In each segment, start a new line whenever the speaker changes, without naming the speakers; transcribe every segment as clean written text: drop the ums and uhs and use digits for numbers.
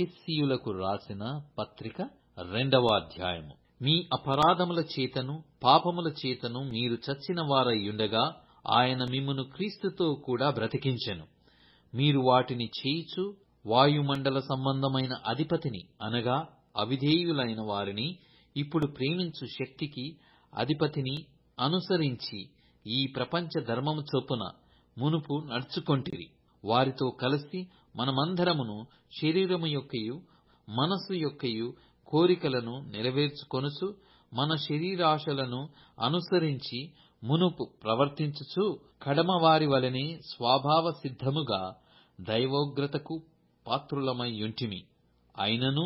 ఎఫెసీయులకు రాసిన పత్రిక 2వ అధ్యాయము. మీ అపరాధముల చేతను పాపముల చేతను మీరు చచ్చిన వారయ్యుండగా ఆయన మిమ్మును క్రీస్తుతో కూడా బ్రతికించెను. మీరు వాటిని చేయుచు వాయుమండల సంబంధమైన అధిపతిని అనగా అవిధేయులైన వారిని ఇప్పుడు ప్రేమించు శక్తికి అధిపతిని అనుసరించి ఈ ప్రపంచ ధర్మము చొప్పున మునుపు నడుచుకొంటిరి. వారితో కలిసి మనమందరమును శరీరము యొక్కయు మనస్సు యొక్కయు కోరికలను నెరవేర్చుకొనుచు మన శరీరాశలను అనుసరించి మునుపు ప్రవర్తించుచు కడమవారి వలెనే స్వభావ సిద్ధముగా దైవోగ్రతకు పాత్రులమైయుంటిమి. అయినను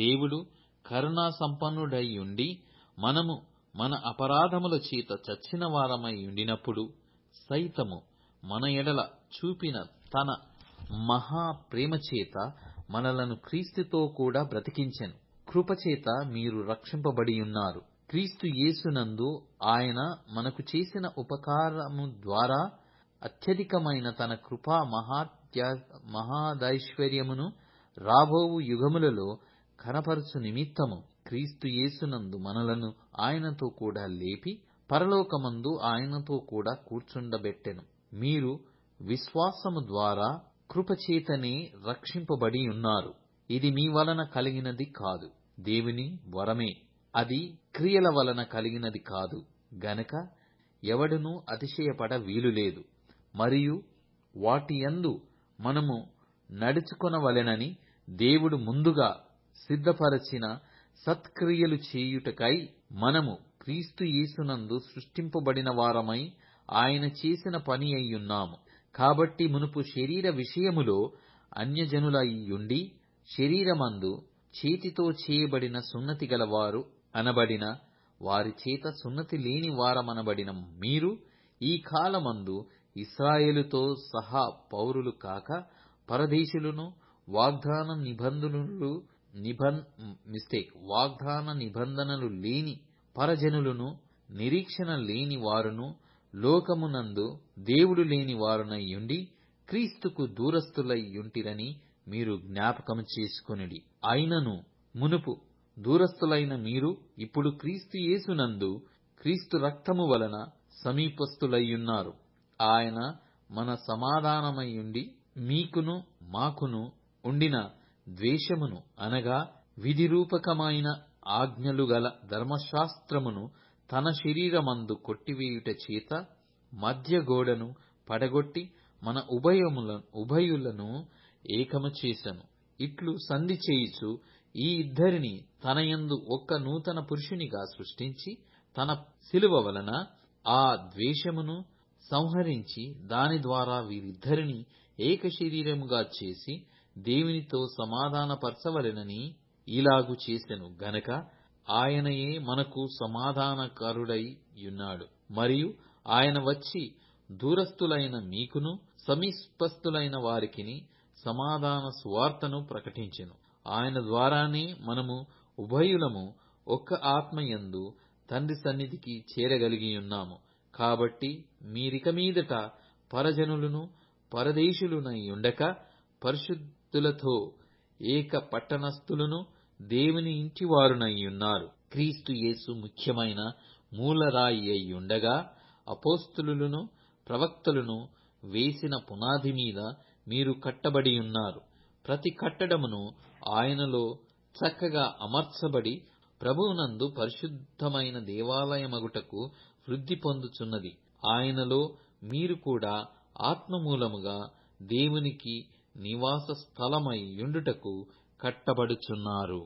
దేవుడు కరుణా సంపన్నుడైయుండి మనము మన అపరాధముల చేత చచ్చిన వారమైయుండినప్పుడు సైతము మన ఎడల చూపిన తన మహా ప్రేమచేత మనలను క్రీస్తుతో కూడా బ్రతికించెను. కృపచేత మీరు రక్షింపబడియున్నారు. క్రీస్తు యేసునందు ఆయన మనకు చేసిన ఉపకారము ద్వారా అత్యధికమైన తన కృపా మహాదైశ్వర్యమును రాబోవు యుగములలో కనపరచు నిమిత్తము క్రీస్తు యేసునందు మనలను ఆయనతో కూడా లేపి పరలోకమందు ఆయనతో కూడా కూర్చుండబెట్టెను. మీరు విశ్వాసము ద్వారా కృపచేతనే రక్షింపబడి ఉన్నారు. ఇది మీ వలన కలిగినది కాదు, దేవుని వరమే. అది క్రియల వలన కలిగినది కాదు గనక ఎవడునూ అతిశయపడ వీలులేదు. మరియు వాటియందు మనము నడుచుకొనవలెనని దేవుడు ముందుగా సిద్ధపరచిన సత్క్రియలు చేయుటకై మనము క్రీస్తు యేసునందు సృష్టింపబడిన వారమై ఆయన చేసిన పని అయ్యున్నాము. కాబట్టి మునుపు శరీర విషయములో అన్యజనులయ్యుండి శరీరమందు చేతితో చేయబడిన సున్నతి గలవారు అనబడిన వారి చేత సున్నతి లేని వారమనబడిన మీరు ఈ కాలమందు ఇశ్రాయేలుతో సహా పౌరులు కాక పరదేశులను వాగ్దాన నిబంధనలు లేని పరజనులను నిరీక్షణ లేని వారును లోకమునందు దేవుడు లేని వారునయ్యుండి క్రీస్తుకు దూరస్థులయ్యుంటిరని మీరు జ్ఞాపకము చేసుకొనుడి. అయినను మునుపు దూరస్థులైన మీరు ఇప్పుడు క్రీస్తు యేసునందు క్రీస్తు రక్తము వలన సమీపస్థులయ్యున్నారు. ఆయన మన సమాధానమయ్యుండి మీకును మాకును ఉండిన ద్వేషమును అనగా విధిరూపకమైన ఆజ్ఞలు గల ధర్మశాస్త్రమును తన శరీరమందు కొట్టివేయుట చేత మధ్య గోడను పడగొట్టి మన ఉభయులను ఏకము చేసెను. ఇట్లు సంధి చేయుచు ఈ ఇద్దరిని తనయందు ఒక్క నూతన పురుషునిగా సృష్టించి తన శిలువ వలన ఆ ద్వేషమును సంహరించి దాని ద్వారా వీరిద్దరిని ఏక శరీరముగా చేసి దేవునితో సమాధానపరచవలెనని ఇలాగు చేసెను గనక ఆయనయే మనకు సమాధానకరుడై యున్నాడు. మరియు ఆయన వచ్చి దూరస్థులైన మీకును సమీపస్థులైన వారికిని సమాధాన సువార్తను ప్రకటించెను. ఆయన ద్వారానే మనము ఉభయులము ఒక్క ఆత్మయందు తండ్రి సన్నిధికి చేరగలిగియున్నాము. కాబట్టి మీరిక మీదట పరజనులను పరదేశులునై ఉండక పరిశుద్ధులతో ఏక పట్టణస్థులను దేవుని ఇంటివారునయ్యున్నారు. క్రీస్తు యేసు ముఖ్యమైన మూలరాయి అయ్యుండగా అపోస్తలులను ప్రవక్తలను వేసిన పునాది మీద మీరు కట్టబడి ఉన్నారు. ప్రతి కట్టడమును ఆయనలో చక్కగా అమర్చబడి ప్రభువునందు పరిశుద్ధమైన దేవాలయమగుటకు వృద్ధి పొందుచున్నది. ఆయనలో మీరు కూడా ఆత్మమూలముగా దేవునికి నివాస స్థలమై యుండుటకు కట్టబడుచున్నారు.